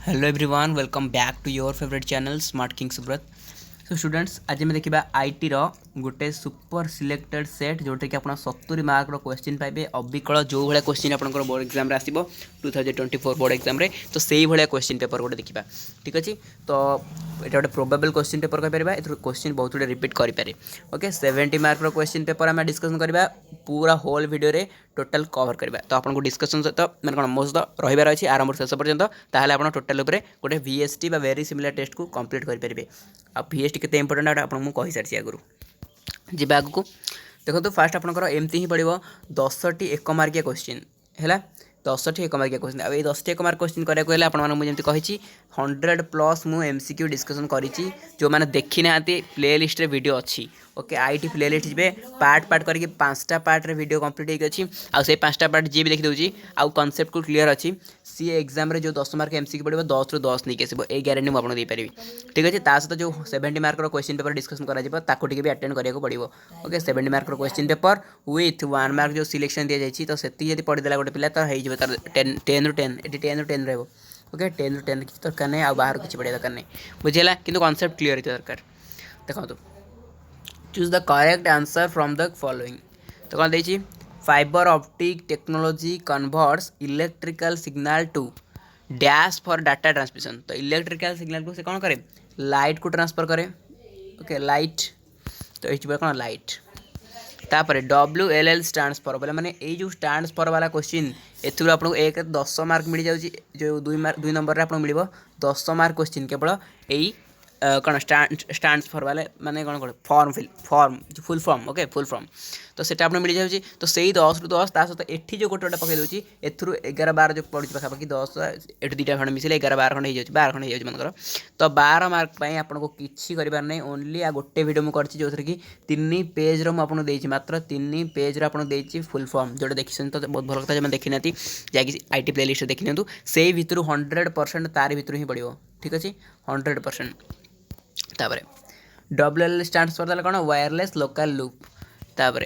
Hello everyone welcome back to your favourite channel smart king Subrata. So students आज आम देखा IT गोटे super selected set जोटा कि आप 70 मार्क क्वेश्चन पाइबे अबिकल जो भाया क्वेश्चन आप बोर्ड एग्जाम आसो 2024 बोर्ड एग्जाम तो से भाया क्वेश्चन पेपर गोटे देखा ठीक अच्छे। तो ये गोटे प्रोबेबल क्वेश्चन पेपर कहीपर ए क्वेश्चन बहुत गुड रिपीट करें। ओके 70 मार्क क्वेश्चन पेपर आम डिस्कसन करवा पूरा होल वीडियो रे टोटाल कवर करवा। तो आपको डिस्कसन सहित मैंने कौन मो सहित रही अच्छी आरंभ शेष पर्यंत ताहले आप टोटाल गोटे VST बा वेरी सिमिलर टेस्ट को कंप्लीट करेंगे। आ VST के इंपोर्टेंट आपको कही सारी आगुरी जी आगू देखो फास्ट आपंकर एमती ही पड़ो 10टी 1 मार्किया क्वेश्चन है 10टी 1 मार्किया क्वेश्चन आ 10टी 1 मार्क क्वेश्चन कराया आपको कही 100+ मु MCQ डिस्कसन करी जो मैंने देखी ना प्ले लिस्ट रे वीडियो अच्छी। ओके आईटी प्ले लिस्ट जी पार्ट पार्ट करके 5टा पार्ट रे वीडियो कंप्लीट होगी आउ 5टा पार्ट जी भी देखी दूसरी आउ कॉन्सेप्ट को क्लीयर अच्छी सी एग्जाम रे जो 10 मार्क MCQ पड़ो 10 रू 10 नहीं आसो ये ग्यारंटी मुझे आपको देपारी ठीक अच्छे। ता सहित जो 70 मार्क क्वेश्चन पेपर डिस्कसन कर भी अटेंड करा पड़ो। Okay 70 mark question paper with 1 mark जो सिलेक्शन दी जाए तो से पढ़ीदेला गोटे पिला तो हो तार 10 रू 10 ये 10 रू 10 रहा। ओके 10 रू 10 किसी दरकार नहीं बाहर किसी पढ़ा दरकार नहीं बुझेगा कि कॉन्सेप्ट क्लीयर होता दरकार। देखो choose the correct answer from the following. तो कौन देखिए fibre optic technology converts electrical signal to dash for data transmission. तो इलेक्ट्रिकल सिग्नल को से कौन करे लाइट को ट्रांसफर करे। ओके लाइट तो ये कौन लाइट तापर WLL स्टैंड्स फॉर बोले मैंने ये जो स्टैंड्स फॉर वाला क्वेश्चन एथुर आपको 1 10 मार्क मिल जाऊँगी जो 2 नंबर आपको मिल 10 मार्क क्वेश्चन केवल यही कौन स्टैंड्स फॉर वाले माने कौन कौन form full form. Okay full form तो सेटा आपको मिल जाऊँगी तो से 10 रू 10 ता सहित एठी जो गोटे पकई दूसरी एथुर 11 12 जो पड़ी पाखापाखि 10 एठू 2टा खंड मिसिले 11 12 खंड हो 12 खंड हो मनकर। तो 12 मार्क आपको किसी कर ओनली आ गोटे वीडियो मुझे जो कि 3 पेज मुझे मात्र 3 पेज आपको फुल फॉर्म जोटा देखी तो बहुत भल कथा जो देखी ना जैक आईटी प्ले लिस्ट देखी नियंतु से भितर 100% तार भितर ही पड़ो ठीक अच्छे 100%। तापर WLL स्टैंड्स फॉर कौन वायरलेस लोकल लूप। तापर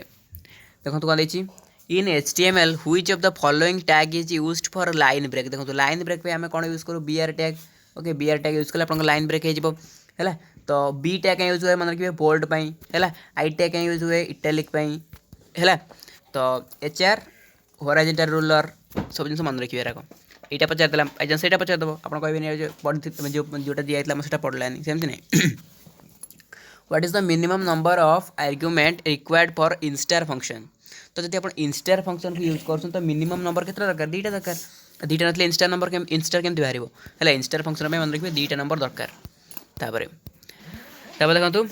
देखो कौन देखिए in HTML which of the following tag is used for line break. देखो लाइन ब्रेक पे आम कौन यूज करूँ BR tag. Okay BR tag use कले आप लाइन ब्रेक है तो B टैग क्या यूज हुए मन रखिए बोल्ड है I टैग क्या यूज हुए इटालिक है तो HR होराइजोंटल रूलर सब जिन मन रखिए यहाँ पचारदेला एग्जाम से पचारदेव आप कहे पढ़ी जोटा दिखाई से पढ़लानी सेमती नहीं। What is the minimum number of argument required for instar function. तो जब आप इंस्टार फंक्शन को यूज कर तो मिनिमम नंबर के दरकार 2टा दरकार 2टा ना इंस्टार नंबर इंस्टार केमती बाहर है इंस्टार फंक्शन मन रखिए 2टा नंबर दरकार। तापर देखो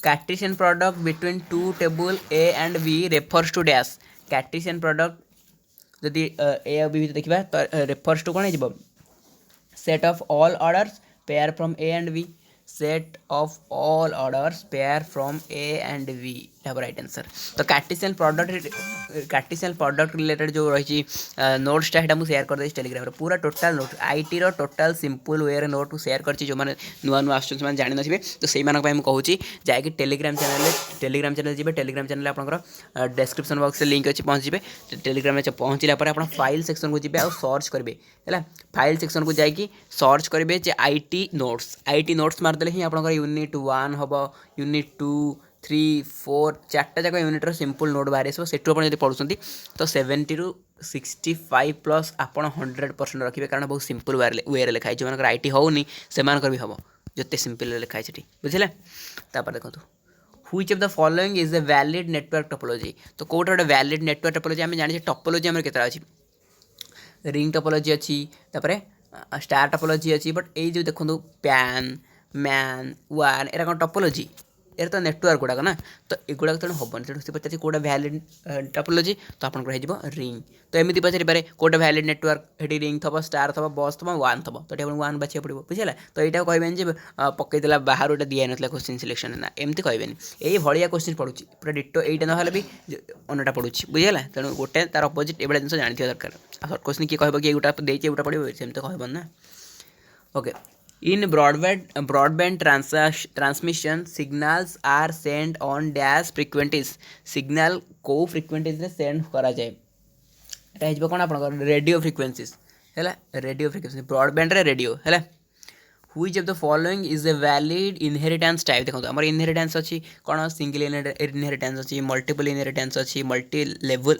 Cartesian product between 2 table A and B refers to dash. Cartesian product जदि A और B देखा तो रेफर्स टू कौन हो set of all orders pair from A and B set of all orders pair from A and B right answer. तो Cartesian product related जो रही नोट्सटा है मुझे शेयर करदे टेलीग्राम पूरा total note IT total simple way रे note share करछि जो मैंने नुआ नुआ आसुछन जानि नथिबे तो सेई मानक मैं कहूँ जाकि टेलीग्राम चैनल जी टेलीग्राम चैनल आपंकर डिस्क्रिप्शन बॉक्स में लिंक अच्छी पहुँचे टेलीग्राम पहुँचला आप फाइल सेक्शन को जी और सर्च करेंगे है फाइल सेक्शन को जाकि सर्च करेंगे आईटी नोट्स मारदेले ही आप यूनिट 1 हम यूनिट 2 3 4 4टा जाक यूनिट्र सिंपल नोट बाहर आसो से पढ़ुं तो 70 रू 65+ आप 100% रखिए कारण बहुत सिंपल वे लिखाई जो आईटी होनी से भी हम जिते सिंपल लिखाई से बुझे। तापर देखो which of the following is a valid network topology. तो कौटा गोटे वैलिड नेटवर्क टोपोलॉजी आम जाने टोपोलॉजी आम केतटा अच्छी रिंग टोपोलॉजी अच्छी तापर स्टार टोपोलॉजी अच्छी बट ये जो देखो पैन मैन वन एरा कौन टोपोलॉजी यार तो नेटवर्क गुड़ाक ना तो युड़ाक तेणु हेन से पचार कौटा वैलिड टोपोलॉजी तो आपको रिंग तो एमती पचारि पारे कौटा वैलिड नेटवर्क ये रिंग थब स्टार थब बस थब वन थब तो ये वन बाछा पड़ो बुझे तो यहाँ कहबेनि पकईदेला बाहर गोटे दिया ना क्वेश्चन सिलेक्शन ना एमती कहबेनि यही भाया क्वेश्चन पढ़ुची पूरा डिटो यहाँ ना भी अन्यटा पढ़ुची बुझेगा तेणु गोटे तार अपोजिट ये जिन जानी दरकार सर्ट क्वेश्चन किए कह कि एगुटा देती एगुटा पढ़ो सेमती कहबन ना। Okay in broadband transmission signals are sent on dash frequencies signal को frequencies रे send करा जाए एटा हिजबो कोन आपन रेडियो फ्रिक्वेंसीज है रेडियो फ्रिक्वेंसी ब्रॉडबैंड रे रेडियो है which of the following is a valid inheritance type देखो आम इनहेरिटेंस अच्छी कौन सिंगल इनहेरिटेंस अच्छी मल्टीपल इनहेरिटेंस अच्छी मल्टी लेवल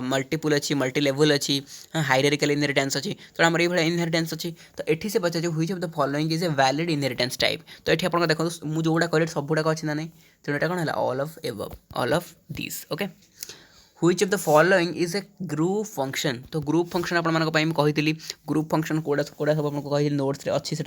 मल्टीपल अच्छी मल्टी लेवल अच्छी हायरार्किकल इनहेरिटेंस अच्छी तो आम ये इनहेरिटेंस अच्छी तो ये से पचार which of the following is a valid inheritance type तो ये आप देखो मुझे जोड़ा कहली सब गुड़ाक अच्छी ना नहीं तेणु यहाँ कौन है all of above all of this okay which of the following is A group function तो ग्रुप फंक्शन आपंकली ग्रुप फंक्शन कोड़ा कोड़ा सब आपको कही नोट्स अच्छी से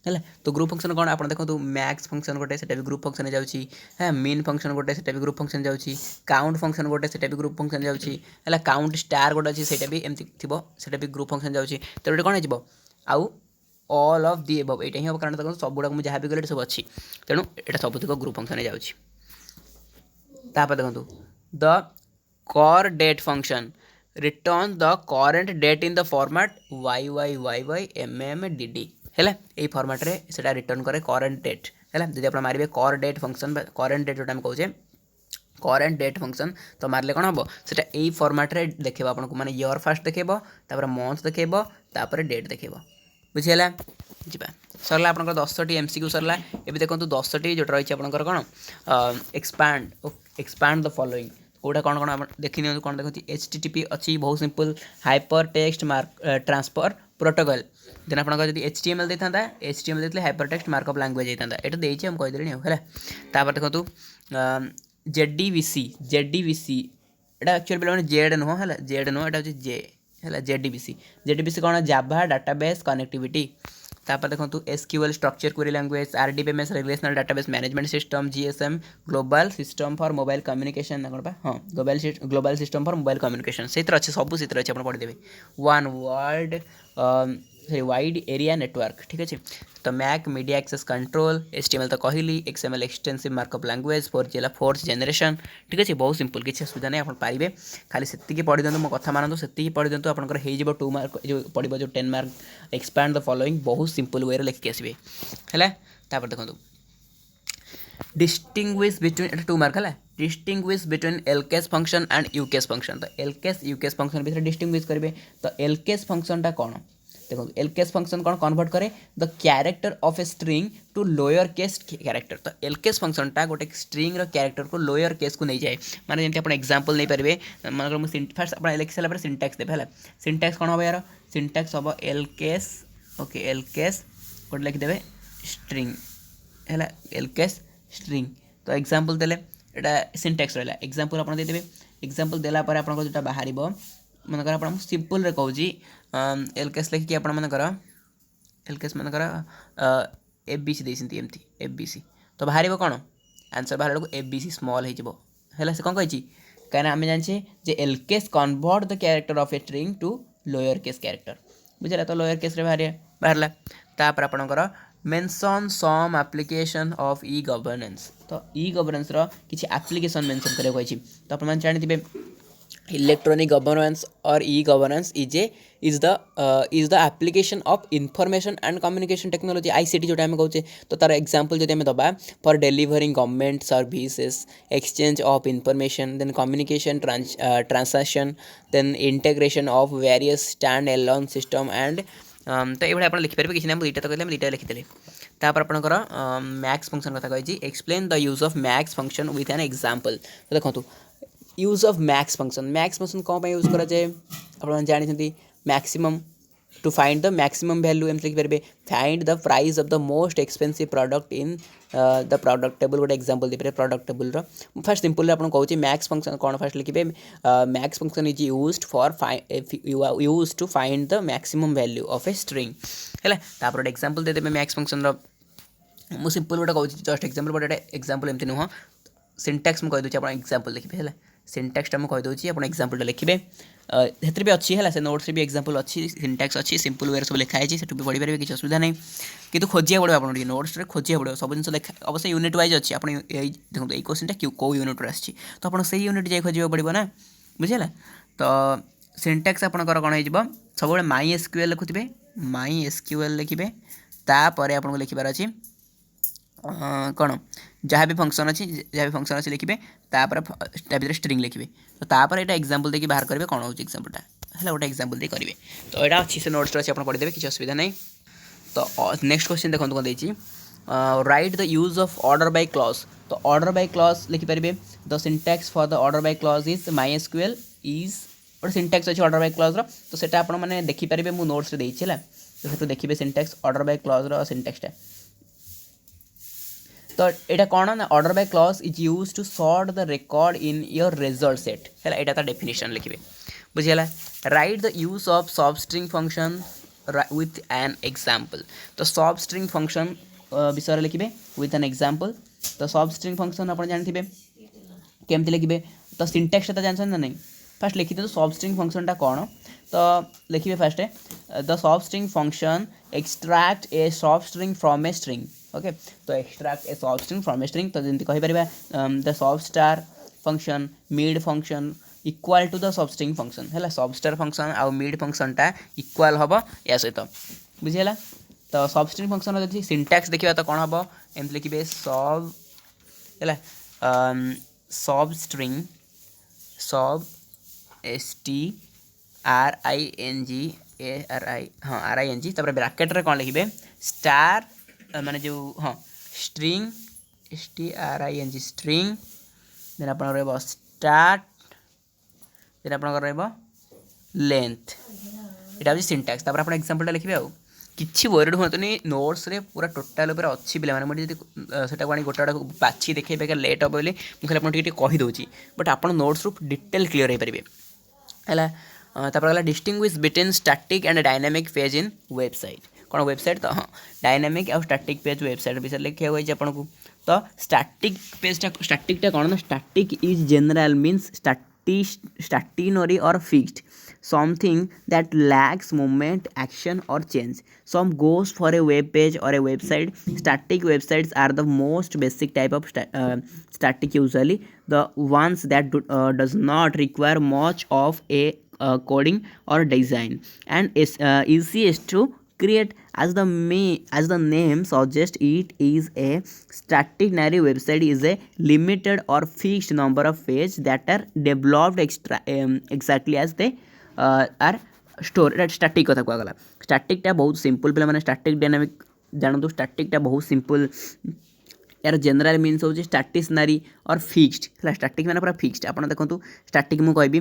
है तो ग्रुप फंक्शन कौन आप देखो मैक्स फंक्शन गोटे से ग्रुप फंक्शन जाऊँगी है मीन फंक्शन गोटे से ग्रुप फंक्शन जाऊँगी काउंट फंक्शन गोटे से ग्रुप फंक्शन जाऊँगी है काउंट स्टार गोटे अच्छी से भी एमती थी से भी ग्रुप फंक्शन जाऊँगी तो ये कौन हो आउ ऑल ऑफ दि एबव यहाँ हम कारण देखो सब गुड़ाक मुझे जहाँ भी कल सब अच्छी तेणु यहाँ सबुतिक ग्रुप फंक्शन जाऊँगी देखो the core date function return the current date in the format YYYYMMDD है यही फॉर्मेट रे सेटा रिटर्न करे करंट डेट है जब आप मारे core date function current date जोटा कहे करंट डेट फंक्शन तो मारे कौन हम सेटा यही फॉर्मेट रे देखा आपको माने ईयर फास्ट देखेब तापर मंथ देखेब तापर डेट देखेब बुझीगला जा सरला आप 10टी MCQ सरला ए देखो 10टी जो रही है कौन एक्सपांड द फॉलोइंग कौटा कौन कौन देखी नि कौन देखते HTTP अच्छी बहुत simple hypertext transfer protocol then आपको HTML देता HTML देते हाइपर टेक्स्ट मार्कअप लैंग्वेज होता है देती हम कहीदेली है तापर देखो JDBC एटा एक्चुअली पे जेड नुह है जेड नुह एटा जे है JDBC कौन जावा डाटाबेस कनेक्टिविटी तापर देखो SQL structure query language RDBMS relational database management system GSM global system for mobile communication कौन हाँ global system for mobile communication से अच्छे सब से अच्छे आप पढ़ीदेवे वन वर्ल्ड वाइड एरिया नेटवर्क ठीक अच्छे तो MAC media access control HTML तो कहली XML extensive markup language 4G 4th generation ठीक अच्छे बहुत सिंपल किसी असुविधा नहीं आप पारे खाली से पढ़ी दिखाँ मो कथा मानते से पढ़ी दिखाँ आपंकर हो 2 मार्क जो पड़ो जो 10 मार्क एक्सपैंड द फॉलोइंग बहुत सिंपल वे लिखिक आसवे है देखो डिस्टिंग्विश बिटवीन 2 मार्क है distinguish between LCASE function and UCASE function तो एलकेस यूकेस फंक्शन भितर डिस्टिंग्विश करेंगे तो एलकेस फंक्शन कौन देखो एलकेस फंक्शन कौन कन्वर्ट करे the character of a string to lower case character तो एलकेस फंक्शन टा गोटे स्ट्रिंग रो कैरेक्टर को लोअर केस को नहीं जाए माने जंती आपण एग्जांपल नहीं पारे मानकर मु फर्स्ट आपण लिखि साला पर सिंटैक्स देबे हला सिंटैक्स कौन हो यार सिंटैक्स हो एलकेस ओके एलकेस गोटे लिखि देबे स्ट्रिंग है एलकेस स्ट्रिंग तो एग्जांपल देले एटा सिंटैक्स रहला एग्जांपल आपण दे देबे एग्जांपल देला पर आपण को जोटा बाहरिबो मनकर आपण सिंपल रे कहूजी एलकेस लिखिकी आपण मनकर एलकेस मनकर FBC देइसंती एमती FBC तो बाहरिबो कोन आंसर बाहर को FBC स्मॉल हो है से कौन कही कहीं आम जाने जे LCASE convert the character of a string to lower case character बुझे तो लोअर केस बाहर तापर आपणकर mention some application of e governance तो ई गवर्नेंस रो किछि एप्लिकेशन मेंशन करे कहि तो आपण जानिथिबे इलेक्ट्रॉनिक गवर्नेंस और e governance is the application of information and communication technology ICT जो आम कहचे तो तार एग्जांपल जो आम दबा for delivering government services exchange of information then communication transaction then integration of various standalone system and तो ये आप लिखिपारे किसी ना दुईटा तो कहते दुईटा लिखिदेली तापर आपंकर मैक्स फंक्शन कथा कही explain the use of max function with an example तो देखो यूज ऑफ मैक्स फंक्शन कौन यूज करा जाए आप जानते maximum to find the maximum value एम लिखिपारे find the price of the most expensive product in the product table गोटे एग्जांपल दे प्रोडक्ट टेबल फर्स्ट सिंपल आपको कहूँ मैक्स फंक्शन कौन फर्स्ट लिखे max function is used for use to find the maximum value of a string है गोटे example दे max function मु simple गोटे कहूँ जस्ट एग्जांपल गोटे एग्जांपल एमती नुह सिंटैक्स मुझे कहीदे आप एग्जांपल लिखे है सिंटैक्सटा मुझे कहीदे आप एग्जांपल लिखे से भी अच्छी है से नोट्स भी एग्जांपल अच्छी सिंटैक्स अच्छी सिंपल वे सब लिखाई से भी पढ़ी पारे किसी असुविधा नहीं कि खोजिया पड़ो आप नोट्स खोजिया पड़ो सब जिन लिखा अवश्य यूनिट वाइज अच्छी आप देखो ये क्वेश्चन कौ यूनिट आसी तो आप से यूनिट जाए खोजा पड़ो ना बुझेगा तो सिंटैक्स आपंकर कौन हो सब MySQL लिखुवे MySQL लिखे तापर आपको लिखार अच्छी कौन जहाँ भी फंक्शन अच्छी लिखे तापर स्ट्रिंग लिखे तो तापर यहाँ एग्जांपल देखिए बाहर करेंगे कौन हो एग्जांपलटा है गोटे एग्जाम्पल दे करेंगे तो यहाँ अच्छी से नोट्स अच्छे आप पढ़ीदेवे किसी असुविधा नहीं तो नेक्स्ट क्वेश्चन देखो कौन देती write the use of order by clause तो ऑर्डर बाय क्लॉज लिखिपारे the syntax for the order by clause is MySQL is गोटे सिंटैक्स अच्छे ऑर्डर बाय क्लॉज तो सेटा आपण मैंने देखिपारे मु नोट्स देती है तो से देखिए सिंटैक्स ऑर्डर बाय क्लॉज सिंटैक्सटा तो यहाँ कौन ना order by clause is use to sort the record in your result set है यहाँ तार डेफिनेशन लिखिए बुझीगला write the use of substring function with an example तो सब स्ट्रिंग फंक्शन विषय लिखिए with an example तो सब स्ट्रिंग फंक्शन आप जानते केमती लिखिए तो सिंटैक्स तो जानते ना नहीं फास्ट लिखी तो सब स्ट्रिंग फंक्शनटा कौन तो लिखिए first the substring function extract a substring from a string okay तो extract a substring from a string तो जमी कहीपर the substr function mid function equal to the substring function है substr function आउ mid फंक्शनटा equal हम या सहित बुझीगला तो सब स्ट्रिंग फंक्शन जब सिंटैक्स देखा तो कौन हम एम लिखे सब है सब स्ट्रिंग सब STRING हाँ RING तापर ब्रैकेट रे कौन लिखे स्टार माने जो हाँ स्ट्रिंग STRING स्ट्रिंग देन आप स्टार्ट देन आप लेंथ यहाँ हूँ सिंटैक्स तापर आप एग्जांपलटा लिखिए आउ किसी वरीड हूँ नोट्स रे पूरा टोटाल उपर अच्छी पे मुझे से गोटे गोटे बाछी देखे बेकार लेट हम बोली मुझे आपको कहीदे बट आप नोट्स रू डिटेल क्लीयर हो पारे है तापर distinguish between static and dynamic page in website कौन वेबसाइट तो हाँ डायनामिक आउ स्टैटिक पेज वेबसाइट विषय लिखा हुई आपको तो स्टैटिक पेजटा स्टैटिकटा कौन ना static is general means stationary or fixed something that lacks movement action or change some goes for a web page or a website static websites are the most basic type of static usually the ones that does not require much of a coding or design and is easiest to create as the name suggests it is a stationary website is a limited or fixed number of pages that are developed exactly as they are stored static कथा कहगला static टा बहुत simple पे मैंने static dynamic जानतु static टा बहुत simple यार general means हूँ स्टाटिशनरी और फिक्सड है स्टाटिक मैंने पूरा फिक्सड आप देखो स्टाटिक मुझे कहि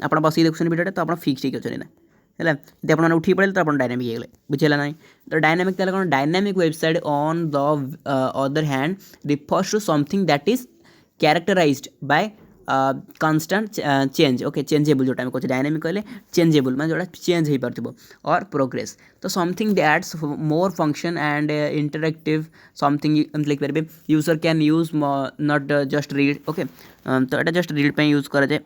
आप बस देखुन भिडियो तो आप फिक्सड ही अच्छे ना है यदि आप उठी पड़े तो आप डायनामिक हो बुझेगा ना तो डायनामिक तेल कौन dynamic website on the other hand refers to something that is characterized by constant change okay changeable जो टाइम कहते डायनामिक कहले चेंजेबल मैं जोड़ा चेंज हो पार्थिव और प्रोग्रेस तो something that's more function and interactive something लिखिपारे user can use not just read okay तो यहाँ जस्ट रीड पे यूज कराए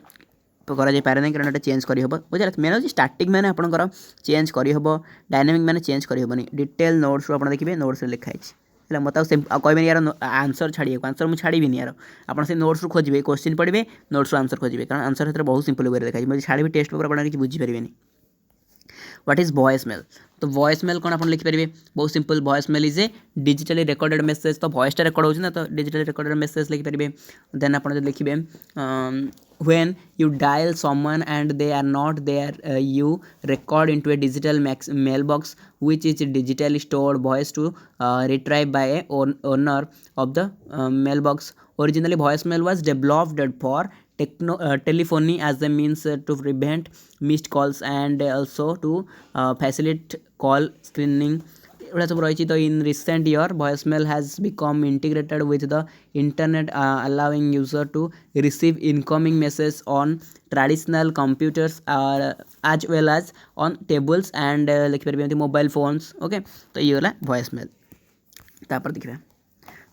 पारे ना कारण चेंज करहब बुझे मेन हूँ स्टाटिक मैंने आपंकर चेंज करहब डायनामिक मैंने चेंज करहबनी डिटेल नोट्स आप देखिए नोट्स लिखाई है मत कहबे यार आंसर छाड़िए आंसर मुझे छाड़ी यार आप नोट्स खोजे क्वेश्चन पढ़े नोट्स आंसर खोजे कारण आंसर क्षेत्र बहुत सिंपल वे देखा मुझे छाड़ी टेस्ट पेपर आप किसी बुझीपारे व्हाट इज वॉइस मेल तो वॉइस मेल कौन आप लिखिपारे बहुत simple voice mail is a digitally recorded message तो वॉइसटा रेकर्ड होना तो डिजिटली रेकर्डेड मेसेज लिखिपारे देन आप लिखिए when you dial someone and they are not there you record into a digital mailbox which is digitally stored voice to retrieve by a owner of the mailbox originally voicemail was developed for telephony as a means to prevent missed calls and also to facilitate call screening एवढा सब रही तो in recent year voicemail has become integrated with the internet allowing user to receive incoming message on traditional computers as well as on tables and लिखिपारे mobile phones okay तो ये गला voicemail तापर देखिए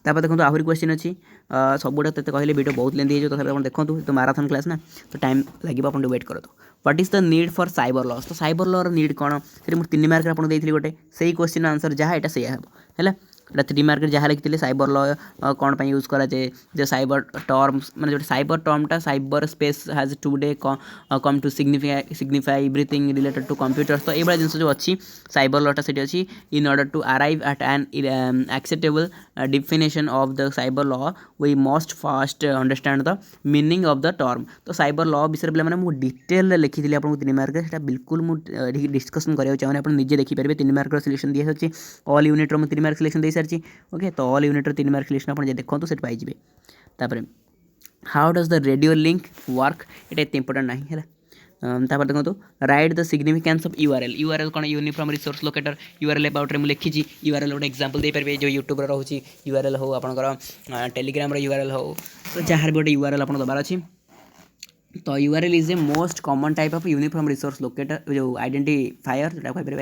तापर देखो आहरी क्वेश्चन अच्छी सबुटा तो कहले वीडियो बहुत लेंदी हो तो देखो तो माराथन क्लास ना तो टाइम लगे आप वेट करो what is the need for cyber loss तो साइबर लॉर नीड कौन से मुझे 3 मार्क आपको देती गोटे से क्वेश्चन आंसर जहाँ यहाँ से है 3 मार्क जहाँ लिखी साइबर लॉ कौन पर यूज कराए जो साइबर टर्म्स मैंने जो साइबर टर्मटा cyberspace has today come to signify everything related to computers तो ये जिन जो अच्छी साइबर लॉटा से अच्छी in order to arrive at an acceptable definition of the cyber law we must first understand the meaning of the term. तो cyber law विषय पे मैंने मुझे डिटेल लिखी आपको 3 मार्क से बिल्कुल मुझे डिस्कसन कराया चाहूँ आप निजे देखिपारे 3 मार्क सिलेक्शन दी सारी ऑल यूनिट मुझे 3 मार्क सिलेक्शन दे सारी ओके तो ऑल यूनिट 3 मार्क सिलेक्शन आप देखो से पाइबे तापर how does the radio link work ये इंपोर्टेंट ना है तापर देखो write the significance of URL URL कौन uniform resource locator URL about मुझे लिखी यूआरएल गोटे एग्जांपल दे पारे जो यूट्यूब रोचे यूआरएल हो आपंकर टेलीग्राम यूआरएल हो तो जहाँ भी गोटे यूआरएल आप दबार अच्छी तो URL is a most common type of uniform resource locator जो आइडेंटिफायर जो कहीपर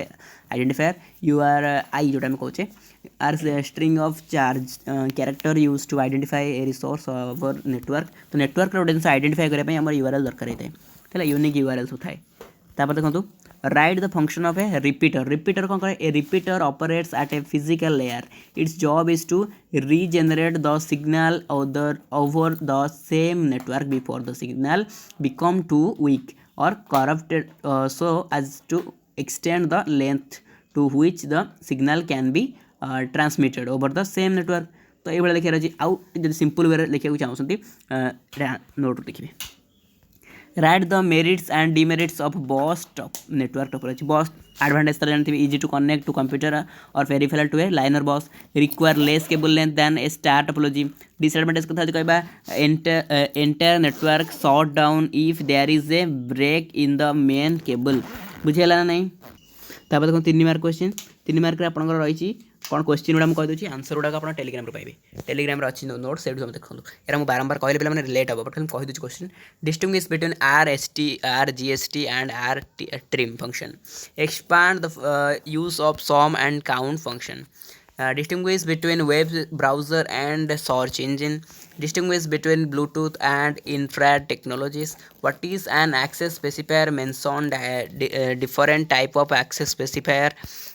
आइडेंटिफायर यूआरआई जोटा कहे are string of charge character use to identify a resource over network तो नेटवर्क गोटे जिन आइडेंटिफाई करने आम यूआरएल दरकार होता है यूनिक यूआरएल सब थाए तापर देखो write the function of a repeater repeater कौन करे a repeater operates at a physical layer its job is to regenerate the signal over the same network before the signal become too weak और corrupted so as to extend the length to which the signal can be transmitted over the same network तो ये लिखार अच्छी आउ simple way लिखा चाहते note लिखे write the merits and demerits of bus network topology bus advantage तर जानते easy to connect to computer और peripheral to a liner bus require less cable length than a star topology disadvantage कथा कहबा entire network shut down if there is a break in the main cable बुझेला ना नहीं तापर देखो 3 mark question 3 mark आपंकर रही कौन क्वेश्चन गुड़ा मुझे कहीदे आंसर गुड़ाक आप टेलीग्राम पाइबे टेलीग्राम अच्छी नोट से देखो यार मुझे बारंबार कहले पे लेट हम बट कहीदे question distinguish between R GST and R trim function expand the use of sum and count function distinguish between web browser and search engine distinguish between bluetooth and infrared technologies what is an access specifier mentioned different type of access specifier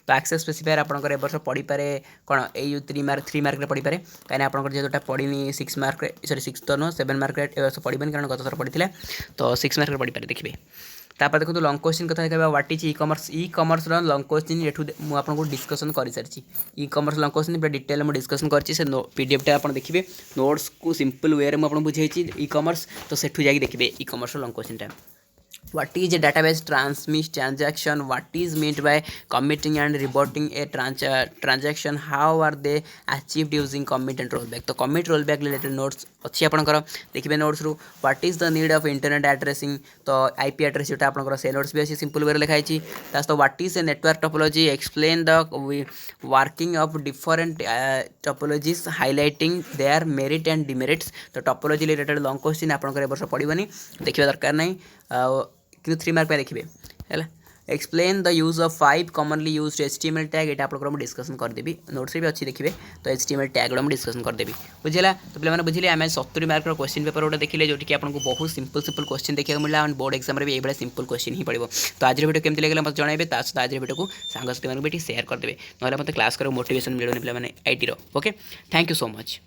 तो access specifier आपंकर ए वर्ष पढ़ी पारे कौन ये 3 mark पढ़ी पारे कहीं आपंकर जेटा पढ़ी 6 मार्क सॉरी 6 तो नुह 7 मार्क ए वर्ष पढ़ी कारण गत थर पढ़ी तो 6 मार्क पढ़ी पारे देखिए तापर देखो लंग क्वेश्चन कथा कहबा what is e commerce long question एठू मु आपन को डिस्कशन कर सारी ई कमर्स लंग क्वेश्चन पूरा डिटेल में डिस्कशन करछि से पीडीएफ टा आपन देखिबे नोट्स को सिंपल वे रे मु आपन बुझाइछि ई कमर्स तो सेठू जाई देखिबे ई कमर्स लंग क्वेश्चन टा what is a database transmit transaction what is meant by committing and reverting a transaction how are they achieved using commit and rollback तो commit rollback related notes अच्छी आपनकर देखिए notes रू what is the need of internet addressing तो IP address जोटा आपनकर से notes भी अच्छी सिंपल वे लिखाई छी तो what is a network topology explain the working of different topologies highlighting their merit and demerits तो topology related long question आपनकर ए वर्ष पढ़िबनी देखिबा दरकार नहीं कि 3 मार्क पे देखिए है explain the use of 5 commonly used HTML tag ये आप डिस्कसन करदेवी नोट्स भी अच्छी देखिए तो HTML टैग गुड़ा डिस्कसन करदेवी बुझेगा तो पे बुझे आम 70 मार्क क्वेश्चन पेपर गोटे देखिए जो कि आपको बहुत सिंपल क्वेश्चन देखा मिला बोर्ड एग्जाम में भी सिंपल क्वेश्चन ही पड़ो तो आज वीडियो केमती लगे मतलब जनइबे सहित आज वीडियो को सांगसाथी भी शेयर करदे ना मतलब क्लास कर मोटिवेशन मिलूनी पे IT okay thank you so much.